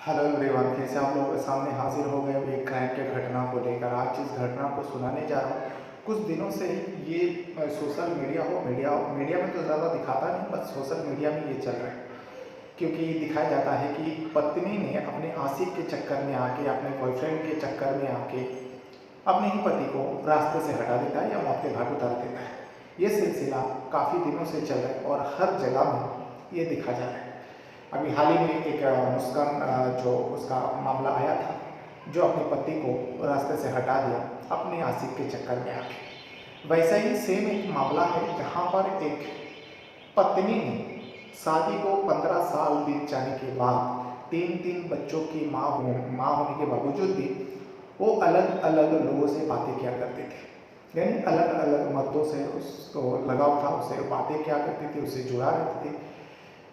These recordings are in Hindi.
हेलो एवरीवन, फिर से आप लोगों के सामने हाजिर हो गए एक क्राइम के घटना को लेकर। आज जिस घटना को सुनाने जा रहा हूँ, कुछ दिनों से ही ये सोशल मीडिया में तो ज़्यादा दिखाता नहीं, बस सोशल मीडिया में ये चल रहा है। क्योंकि दिखाया जाता है कि पत्नी ने अपने आशिक के चक्कर में आके, अपने बॉयफ्रेंड के चक्कर में आके अपने ही पति को रास्ते से हटा देता है या मौत के घाट उतार देता है। ये सिलसिला काफ़ी दिनों से चल रहा है और हर जगह में ये दिखा जा रहा है। अभी हाल ही में एक मुस्कान जो उसका मामला आया था, जो अपने पति को रास्ते से हटा दिया अपने आशिक के चक्कर में आके। वैसा ही सेम एक मामला है जहाँ पर एक पत्नी ने शादी को 15 साल बीत जाने के बाद तीन तीन बच्चों की माँ होने के बावजूद भी वो अलग अलग लोगों से बातें किया करते थे। यानी अलग अलग मर्दों से उसको लगाव था, उससे बातें क्या करती थी, उससे जुड़ा रहती थी।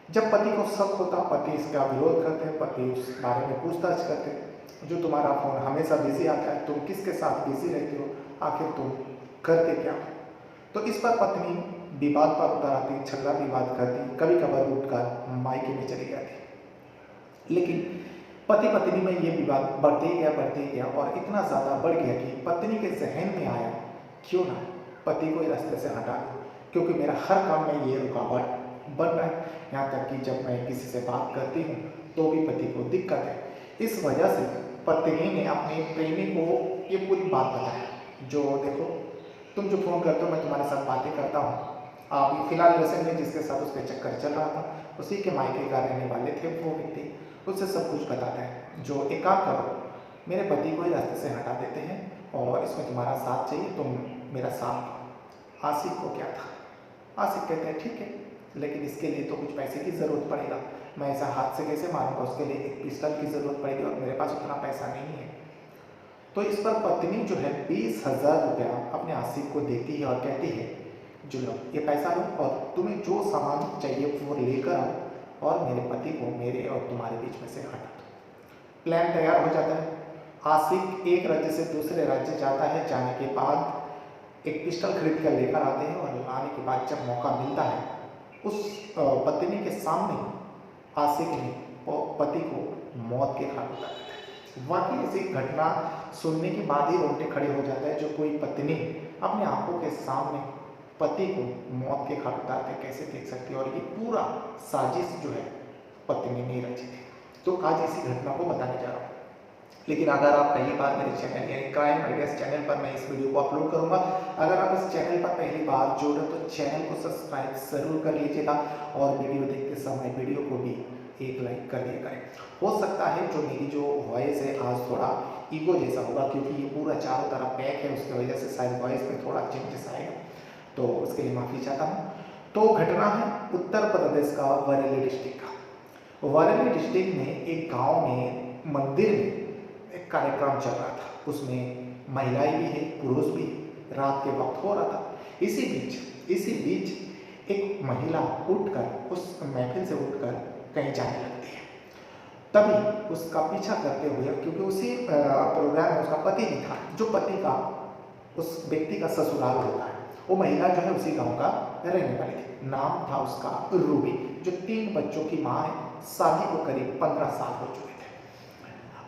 जब पति को शक होता, पति इसका विरोध करते, पति उस बारे में पूछताछ करते, जो तुम्हारा फोन हमेशा बिजी आता है, तुम किसके साथ बिजी रहती हो, आखिर तुम करते क्या हो। तो इस पर पत्नी विवाद पर उतर आती, झगड़ा विवाद करती, कभी कभार उठकर मायके में चली जाती। लेकिन पति पत्नी में ये विवाद बढ़ते ही गया और इतना ज़्यादा बढ़ गया कि पत्नी के जहन में आया, क्यों ना पति को रास्ते से हटा दूं, क्योंकि मेरा हर काम में ये रुकावट बन रहा है। यहाँ तक कि जब मैं किसी से बात करती हूँ तो भी पति को दिक्कत है। इस वजह से पत्नी ने अपने प्रेमी को ये पूरी बात बताया, जो देखो, तुम जो फ़ोन करते हो, मैं तुम्हारे साथ बातें करता हूँ। आप फिलहाल रिसेंट में जिसके साथ उसके चक्कर चल रहा था, उसी के मायके का रहने वाले थे वो व्यक्ति, उससे सब कुछ बताता है। जो एक काम करो, मेरे पति को ही रास्ते से हटा देते हैं और इसमें तुम्हारा साथ चाहिए, तुम मेरा साथ दो। आशिक को क्या था, आशिक कहते हैं ठीक है, लेकिन इसके लिए तो कुछ पैसे की ज़रूरत पड़ेगा, मैं ऐसा हाथ से कैसे मारूंगा, उसके लिए एक पिस्टल की ज़रूरत पड़ेगी और मेरे पास उतना पैसा नहीं है। तो इस पर पत्नी जो है 20,000 रुपया अपने आशिक को देती है और कहती है, जो लो ये पैसा लो और तुम्हें जो सामान चाहिए वो लेकर आओ और मेरे पति को मेरे और तुम्हारे बीच में से हटा दो। प्लान तैयार हो जाता है। आशिक एक राज्य से दूसरे राज्य जाता है, जाने के बाद एक पिस्टल खरीद कर लेकर आते हैं और लाने के बाद जब मौका मिलता है, उस पत्नी के सामने आशिक ने पति को मौत के घाट उतार देता है। वाकई ऐसी घटना सुनने के बाद ही रोंगटे खड़े हो जाता है। जो कोई पत्नी अपने आंखों के सामने पति को मौत के घाट उतारते कैसे देख सकती है, और ये पूरा साजिश जो है पत्नी ने रची थी। तो आज इसी घटना को बताने जा रहा हूँ। लेकिन अगर आप पहली बार मेरे चैनल यानी क्राइम आइडियाज चैनल पर मैं इस वीडियो को अपलोड करूंगा, अगर आप इस चैनल पर पहली बार जुड़ रहे तो चैनल को सब्सक्राइब जरूर कर लीजिएगा और वीडियो देखते समय वीडियो को भी एक लाइक कर दिया करें। हो सकता है जो मेरी जो वॉइस है आज थोड़ा ईगो जैसा होगा, क्योंकि ये पूरा चारों तरफ पैक है, उसकी वजह से शायद वॉइस में थोड़ा चेंजेस आएगा, तो उसके लिए माफ़ी चाहता हूँ। तो घटना है उत्तर प्रदेश का बरेली डिस्ट्रिक्ट का। बरेली डिस्ट्रिक्ट में एक गाँव में मंदिर में एक कार्यक्रम चल रहा था, उसमें महिलाएं भी है, पुरुष भी, रात के वक्त हो रहा था। इसी बीच एक महिला उठकर उस महफिल से उठकर कहीं जाने लगती है। तभी उसका पीछा करते हुए, क्योंकि उसी प्रोग्राम में उसका पति भी था, जो पति का उस व्यक्ति का ससुराल होता है, वो महिला जो है उसी गांव का रहने वाली थी। नाम था उसका रूबी, जो 3 बच्चों की माँ है, शादी को करीब 15 साल हो चुके थे।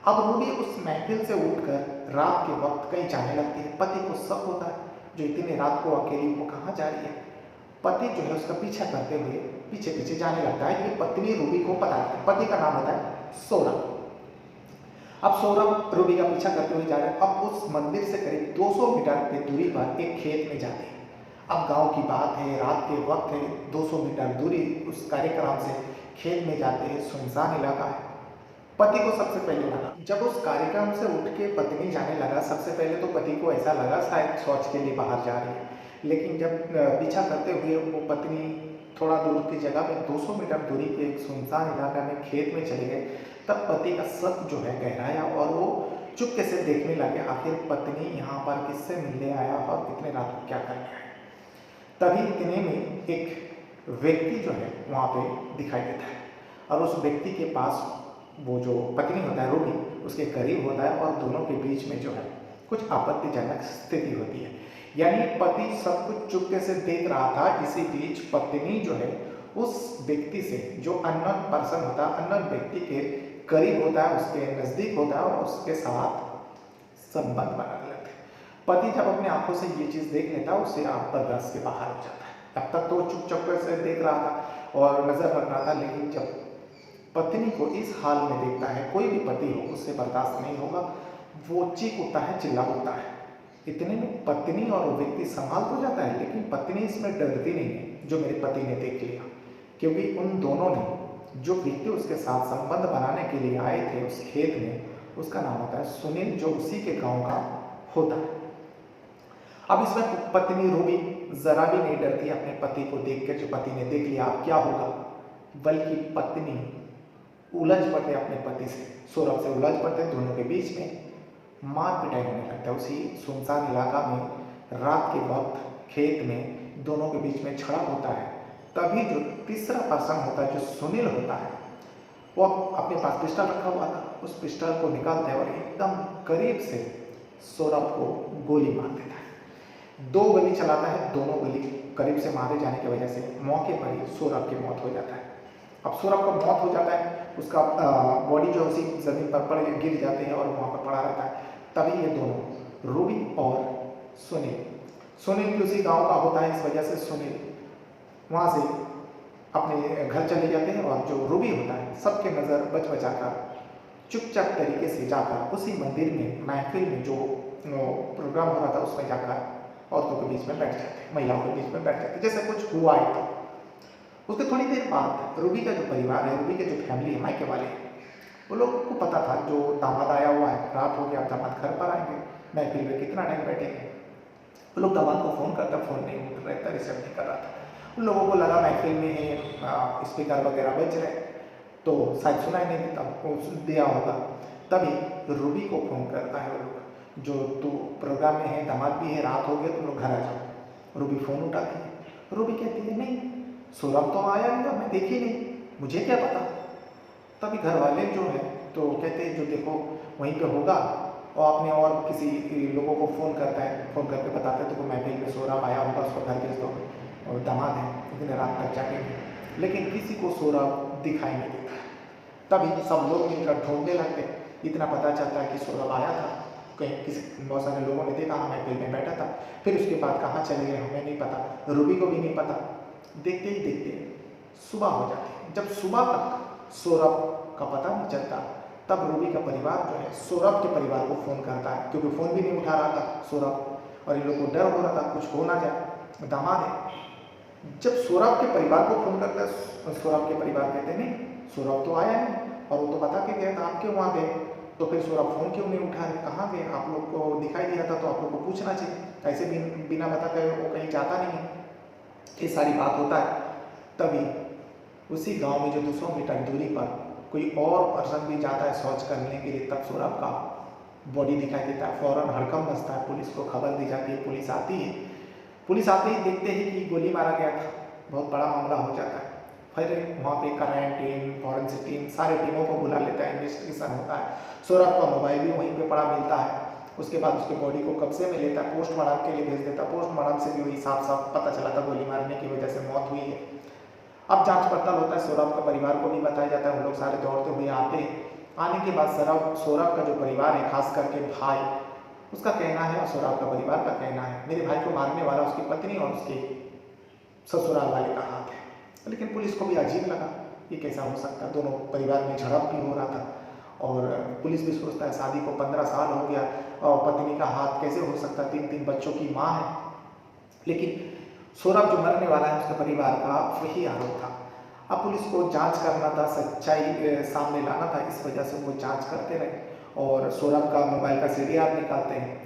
अब रूबी उस महफिल से उठकर रात के वक्त कहीं जाने लगती है। पति को शक होता है, जो इतनी रात को अकेली वो कहाँ जा रही है। पति जो है उसका पीछा करते हुए पीछे पीछे जाने लगता है। ये पत्नी रूबी को पता है, पति का नाम होता है सौरभ। अब सौरभ रूबी का पीछा करते हुए जा रहे हैं। अब उस मंदिर से करीब 200 मीटर की दूरी पर एक खेत में जाते हैं। अब गांव की बात है, रात के वक्त है, 200 मीटर दूरी उस कार्यक्रम से खेत में जाते हैं, सुनसान इलाका है। पति को सबसे पहले लगा, जब उस कार्यक्रम से उठ के पत्नी जाने लगा, सबसे पहले तो पति को ऐसा लगा शायद शौच के लिए बाहर जा रही है। लेकिन जब पीछा करते हुए वो पत्नी थोड़ा दूर की जगह में 200 मीटर दूरी के एक सुनसान इलाका में खेत में चले गए, तब पति का शक जो है गहराया और वो चुपके से देखने लगे, आखिर पत्नी यहाँ पर किससे मिलने आया और कितने रात को क्या करने आया। तभी इतने में एक व्यक्ति जो है वहाँ पे दिखाई देता है और उस व्यक्ति के पास वो जो पत्नी होता है रूबी, उसके करीब होता है और दोनों के बीच में जो है कुछ आपत्तिजनक स्थिति होती है। यानी पति सब कुछ चुपके से देख रहा था, इसी बीच पत्नी जो है उस व्यक्ति से, जो अननोन पर्सन होता है, अननोन व्यक्ति के करीब होता है, उसके नज़दीक होता है और उसके साथ संबंध बनाने लगते हैं। पति जब अपने आंखों से ये चीज़ देख लेता है, उससे आप बर्दाश्त के बाहर हो जाता है। अब तक तो चुप-चाप से देख रहा था और नज़र रख रहा था, लेकिन जब पत्नी को इस हाल में देखता है, कोई भी पति हो उससे बर्दाश्त नहीं होगा, वो चीख उठता है, चिल्ला उठता है। इतने में पत्नी और वो व्यक्ति संभाल तो जाता है, लेकिन पत्नी इसमें डरती नहीं है जो मेरे पति ने देख लिया, क्योंकि उन दोनों ने, जो व्यक्ति उसके साथ संबंध बनाने के लिए आए थे उस खेत में, उसका नाम होता है सुनील, जो उसी के गांव का होता है। अब इसमें पत्नी रूबी जरा भी नहीं डरती अपने पति को देखकर, जो पति ने देख लिया अब क्या होगा, बल्कि पत्नी उलझ पड़ते अपने पति से, सौरभ से उलझ पड़ते, दोनों के बीच में मार पिटाई होने लगता है। उसी सुनसान इलाका में रात के वक्त खेत में दोनों के बीच में झड़प होता है। तभी जो तीसरा पर्सन होता है, जो सुनील होता है, वो अपने पास पिस्टल रखा हुआ था, उस पिस्टल को निकालता है और एकदम करीब से सौरभ को गोली मार देता है। 2 गोली चलाता है, दोनों गोली करीब से मारे जाने की वजह से मौके पर ही सौरभ की मौत हो जाता है। अब सौरभ का मौत हो जाता है, उसका बॉडी जो उसी जमीन पर पड़ गिर जाती है और वहाँ पर पड़ा रहता है। तभी ये दोनों, रूबी और सुनील भी उसी गांव का होता है, इस वजह से सुनील वहाँ से अपने घर चले जाते हैं और जो रूबी होता है, सबके नज़र बचाकर चुपचाप तरीके से जाकर उसी मंदिर में, महफिल में जो प्रोग्राम हो रहा था उसमें जाकर औरतों के बीच में बैठ जाते, महिलाओं के बीच में बैठ जाते, जैसे कुछ हुआ ही था। उसके थोड़ी देर बाद रूबी का जो परिवार है, रूबी के जो फैमिली है, मायके वाले, वो लोगों को पता था जो दामाद आया हुआ है, रात हो गया, दामाद घर पर आएंगे, महफिल में कितना टाइम बैठेंगे। वो लोग दामाद को फ़ोन करता, फ़ोन नहीं उठ रहा था, रिसीव नहीं कर रहा था। उन लोगों को लगा महफिल में स्पीकर वगैरह बज रहे, तो शायद सुनाई नहीं देता, वो दिया होगा। तभी रूबी को फ़ोन करता है वो लोग, जो तू प्रोग्राम में है, दामाद भी है, रात हो गया, तुम लोग घर आ जाओ। रूबी फ़ोन उठाती है, रूबी कहती है नहीं, सौरभ तो आया नहीं, मैं देखी नहीं, मुझे क्या पता। तभी घर वाले जो है तो कहते हैं जो देखो वहीं पे होगा, और अपने और किसी लोगों को फ़ोन करता है, फ़ोन करके बताते हैं तो महफिल में सौरभ आया होगा, उसको घर भेज दो, और दामाद है, इतने रात तक जागेंगे। लेकिन किसी को सौरभ दिखाई नहीं देता। तभी सब लोग मिलकर ढूंढने लगते, इतना पता चलता है कि सौरभ आया था, कहीं किसी बहुत सारे लोगों ने देखा, हाँ महफिल में बैठा था, फिर उसके बाद कहाँ चले गए हमें नहीं पता, रूबी को भी नहीं पता। देखते ही देखते सुबह हो जाती है। जब सुबह तक सौरभ का पता नहीं चलता, तब रूबी का परिवार जो है सौरभ के परिवार को फ़ोन करता है, क्योंकि फ़ोन भी नहीं उठा रहा था सौरभ, और इन लोगों को डर हो रहा था कुछ हो ना जाए, दामाद है। जब सौरभ के परिवार को फ़ोन करता है, सौरभ के परिवार कहते नहीं, सौरभ तो आया नहीं, और वो तो बता के गया था, आप क्यों वहाँ गए? तो फिर सौरभ फ़ोन क्यों नहीं उठा रहे, कहाँ गए? आप लोग को दिखाई दिया था तो आप लोग को पूछना चाहिए, ऐसे भी बिना बता कर वो कहीं जाता नहीं है। ये सारी बात होता है। तभी उसी गांव में जो 200 मीटर दूरी पर कोई और पर्सन भी जाता है शौच करने के लिए, तब सौरभ का बॉडी दिखाई देता है। फ़ौरन हड़कंप मचता है, पुलिस को खबर दी जाती है, पुलिस आती है। पुलिस आते ही देखते हैं कि गोली मारा गया था, बहुत बड़ा मामला हो जाता है। फिर वहाँ पे क्राइम टीम, फॉरेंसिक टीम, सारे टीमों को बुला लेता है, इन्वेस्टिगेशन होता है। सौरभ का मोबाइल भी वहीं पे पड़ा मिलता है। उसके बाद उसके बॉडी को कब्जे में लेता है, पोस्टमार्टम के लिए भेज देता है। पोस्टमार्टम से भी वही साफ साफ पता चला था गोली मारने की वजह से मौत हुई है। अब जांच पड़ताल होता है, सौरभ का परिवार को भी बताया जाता है, वो लोग सारे दौड़ते हुए आते हैं। आने के बाद सौरभ का जो परिवार है, खास करके भाई, उसका कहना है और सौरभ का परिवार का कहना है, मेरे भाई को मारने वाला उसकी पत्नी और उसके ससुराल वाले का हाथ है। लेकिन पुलिस को भी अजीब लगा, ये कैसा हो सकता है, दोनों परिवार में झड़प भी हो रहा था, और पुलिस भी सोचता है शादी को 15 साल हो गया और पत्नी का हाथ कैसे हो सकता है, 3-3 बच्चों की माँ है। लेकिन सौरभ जो मरने वाला है उसके परिवार का वही आरोप था। अब पुलिस को जांच करना था, सच्चाई सामने लाना था, इस वजह से वो जांच करते रहे और सौरभ का मोबाइल का सीडीआर निकालते हैं।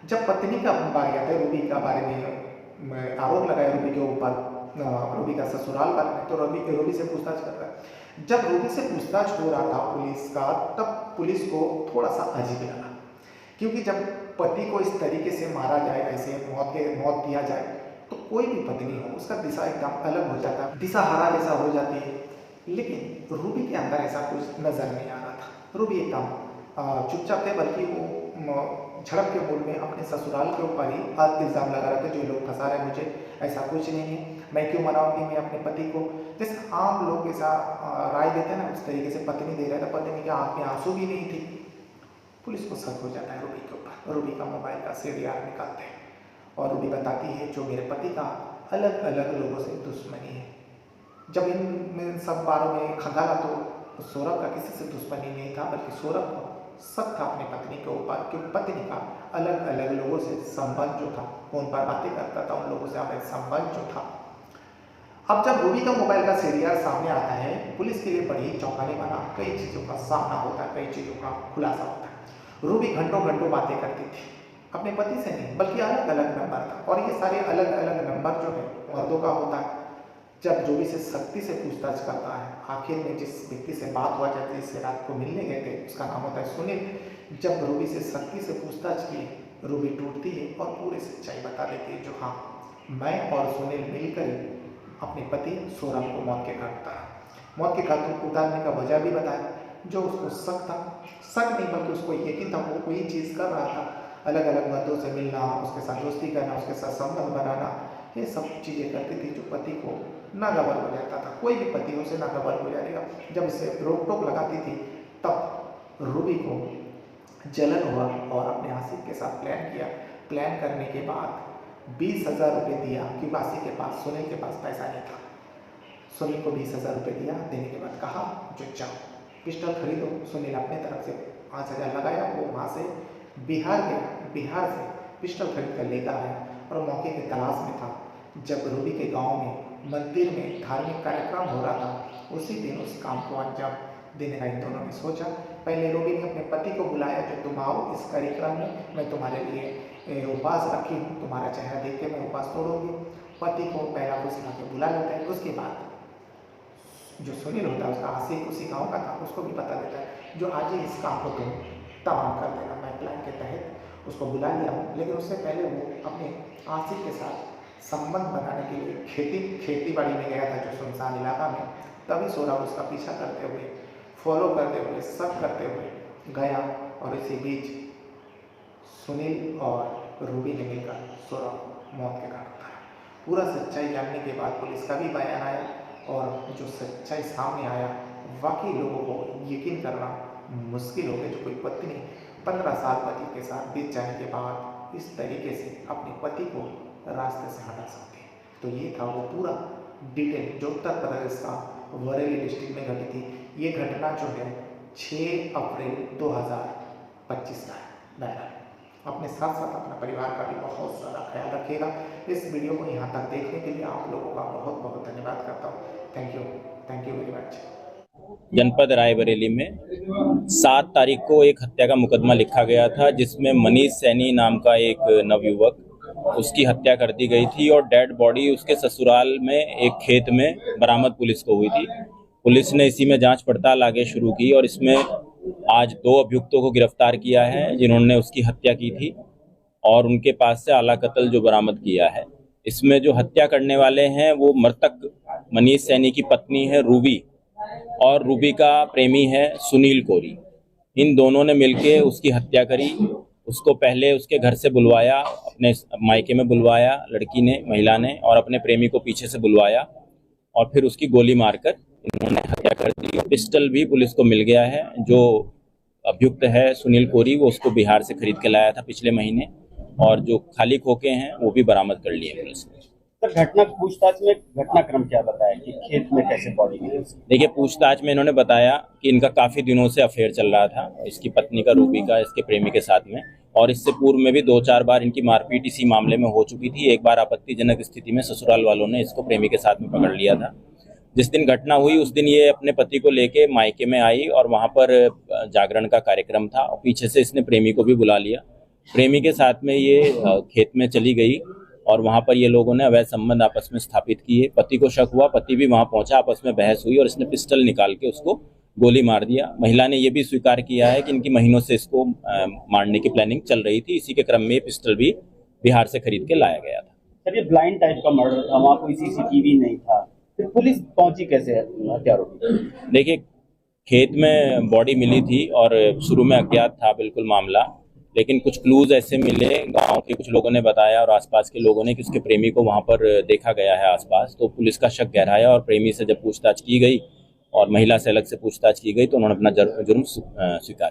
जब पत्नी का बारी आता है, रूबी का बारे में आरोप लगाया रूबी के ऊपर, रूबी का ससुराल वाले ने, तो रूबी से पूछताछ करता है। जब रूबी से पूछताछ हो रहा था पुलिस का, तब पुलिस को थोड़ा सा अजीब लगा, क्योंकि जब पति को इस तरीके से मारा जाए, ऐसे मौत दिया जाए, तो कोई भी पत्नी हो उसका दिशा एकदम अलग हो जाता है, दिशा हरा जैसा हो जाती है। लेकिन रूबी के अंदर ऐसा कुछ नजर नहीं आ रहा था। रूबी एकदम चुपचाप थे, बल्कि वो झड़प के मूड में अपने ससुराल के ऊपर ही इल्ज़ाम लगा रहे थे, जो लोग फंसा रहे मुझे, ऐसा कुछ नहीं है, मैं क्यों मनाऊंगी मैं अपने पति को। जैसे आम लोग ऐसा राय देते हैं ना, उस तरीके से पत्नी दे रहा था, पत्नी के आँख में आंसू भी नहीं थी। पुलिस को शक हो जाता है रूबी के ऊपर। रूबी का मोबाइल का सीडीआर निकालते हैं और रूबी बताती है जो मेरे पति का अलग अलग लोगों से दुश्मनी है। जब इन सब बारों में खंगाला तो सौरभ का किसी से दुश्मनी नहीं था, बल्कि सौरभ को शक था अपनी पत्नी के ऊपर कि पत्नी का अलग अलग लोगों से संबंध जो था, फोन पर बातें करता था, उन लोगों से अवैध संबंध जो था। अब जब रूबी का मोबाइल का सीडीआर सामने आता है, पुलिस के लिए बड़ी चौंकाने वाला कई चीज़ों का सामना होता है, कई चीज़ों का खुलासा होता है। रूबी घंटों घंटों बातें करती थी अपने पति से नहीं, बल्कि अलग अलग नंबर था, और ये सारे अलग अलग नंबर जो है मर्दों का होता है। जब रूबी से सख्ती से पूछताछ करता है, आखिर में जिस व्यक्ति से बात हुआ जाती है, जिससे रात को मिलने गए थे, उसका नाम होता है सुनील। जब रूबी से सख्ती से पूछताछ की, रूबी टूटती है और पूरी सच्चाई बता देती है, जो हाँ, मैं और सुनील मिलकर अपने पति सौरभ को मौत के घाट उतारने का वजह भी बताया। जो उसको शक नहीं बल्कि उसको यकीन था, वो कोई चीज़ कर रहा था, अलग अलग मर्दों से मिलना, उसके साथ दोस्ती करना, उसके साथ संबंध बनाना, ये सब चीज़ें करती थी जो पति को नागवार हो जाता था। कोई भी पति उसे नागवार हो जाएगा। जब इसे रोक टोक लगाती थी, तब रूबी को जलन हुआ और अपने आशिक के साथ प्लान किया। प्लान करने के बाद 20,000 रुपये दिया, क्योंकि आशिक के पास, सुनील के पास पैसा नहीं था। सुनील को 20,000 रुपये दिया, देने के बाद कहा जो जाओ पिस्टल खरीदो। सुनील अपने तरफ से 5,000 लगाया, वो वहाँ से बिहार गया, बिहार से पिस्टल खरीद कर लेकर आया और मौके की तलाश में था। जब रूबी के गांव में मंदिर में धार्मिक कार्यक्रम हो रहा था, उसी दिन उस काम को अंजाम देने का इन दोनों ने सोचा। पहले रूबी ने अपने पति को बुलाया, जो तुम आओ इस कार्यक्रम में, मैं तुम्हारे लिए उपवास रखी हूँ, तुम्हारा चेहरा देख के मैं उपवास तोड़ूंगी। पति को पहला कुछ ला के बुला लेता है। उसके बाद जो सुनील होता है, उसका आशिक उसी गांव का था, उसको भी बता देता है जो आज ही इस काम को तुम तमाम कर देना। मैं प्लान के तहत उसको बुला लिया हूँ, लेकिन उससे पहले वो अपने आशिक के साथ संबंध बनाने के लिए खेती बाड़ी में गया था, जो सुनसान इलाका में। तभी सौरभ उसका पीछा करते हुए, फॉलो करते हुए, शक करते हुए गया, और इसी बीच सुनील और रूबी ने मिलकर सौरभ मौत के घाट उतारा। पूरा सच्चाई जानने के बाद पुलिस का भी बयान आया, और जो सच्चाई सामने आया, वाकई लोगों को यकीन करना मुश्किल हो गया। जो कोई पत्नी 15 साल पति के साथ बीत जाने के बाद इस तरीके से अपने पति को रास्ते से हटा सकती है। तो ये था वो पूरा डिटेल जो उत्तर प्रदेश का बरेली डिस्ट्रिक्ट में घटी थी। ये घटना जो है 6 अप्रैल 2025 का है। बहरहाल अपने साथ साथ अपना परिवार का भी बहुत सारा ख्याल रखिएगा। इस वीडियो को यहाँ तक देखने के लिए आप लोगों का बहुत बहुत धन्यवाद करता हूँ। Thank you very much. जनपद रायबरेली में 7 तारीख को एक हत्या का मुकदमा लिखा गया था, जिसमें मनीष सैनी नाम का एक नवयुवक, उसकी हत्या कर दी गई थी और डेड बॉडी उसके ससुराल में एक खेत में बरामद पुलिस को हुई थी। पुलिस ने इसी में जांच पड़ताल आगे शुरू की और इसमें आज 2 अभियुक्तों को गिरफ्तार किया है, जिन्होंने उसकी हत्या की थी, और उनके पास से आला कत्ल जो बरामद किया है। इसमें जो हत्या करने वाले हैं वो मृतक मनीष सैनी की पत्नी है रूबी, और रूबी का प्रेमी है सुनील कोरी। इन दोनों ने मिलके उसकी हत्या करी। उसको पहले उसके घर से बुलवाया, अपने मायके में बुलवाया लड़की ने, महिला ने, और अपने प्रेमी को पीछे से बुलवाया, और फिर उसकी गोली मारकर इन्होंने हत्या कर दी। पिस्टल भी पुलिस को मिल गया है। जो अभियुक्त है सुनील कोरी, वो उसको बिहार से खरीद के लाया था पिछले महीने, और जो खाली खोखे हैं वो भी बरामद कर लिए पुलिस ने। घटना पूछताछ में घटनाक्रम क्या बताया कि खेत में कैसे बॉडी मिली? देखिए, पूछताछ में इन्होंने बताया कि इनका काफी दिनों से अफेयर चल रहा था, इसकी पत्नी का, रूबी का, इसके प्रेमी के साथ में, और इससे पूर्व में भी 2-4 बार इनकी मारपीट इसी मामले में हो चुकी थी। एक बार आपत्तिजनक स्थिति में ससुराल वालों ने इसको प्रेमी के साथ में पकड़ लिया था। जिस दिन घटना हुई उस दिन ये अपने पति को लेके मायके में आई, और वहां पर जागरण का कार्यक्रम था, और पीछे से इसने प्रेमी को भी बुला लिया। प्रेमी के साथ में ये खेत में चली गई, और वहां पर ये लोगों ने अवैध संबंध आपस में स्थापित किए। पति को शक हुआ, पति भी वहां पहुंचा, आपस में बहस हुई, और इसने पिस्टल निकाल के उसको गोली मार दिया। महिला ने यह भी स्वीकार किया है कि इनकी महीनों से इसको मारने की प्लानिंग चल रही थी। इसी के क्रम में पिस्टल भी बिहार से खरीद के लाया गया था। सर, ये ब्लाइंड टाइप का मर्डर था, वहाँ कोई CCTV नहीं था, फिर पुलिस पहुंची कैसे हत्यारों की? देखिए, खेत में बॉडी मिली थी और शुरू में अज्ञात था बिल्कुल मामला, लेकिन कुछ क्लूज ऐसे मिले, गांव के कुछ लोगों ने बताया और आसपास के लोगों ने कि उसके प्रेमी को वहां पर देखा गया है आसपास। तो पुलिस का शक गहराया और प्रेमी से जब पूछताछ की गई और महिला से अलग से पूछताछ की गई तो उन्होंने अपना जुर्म स्वीकार किया।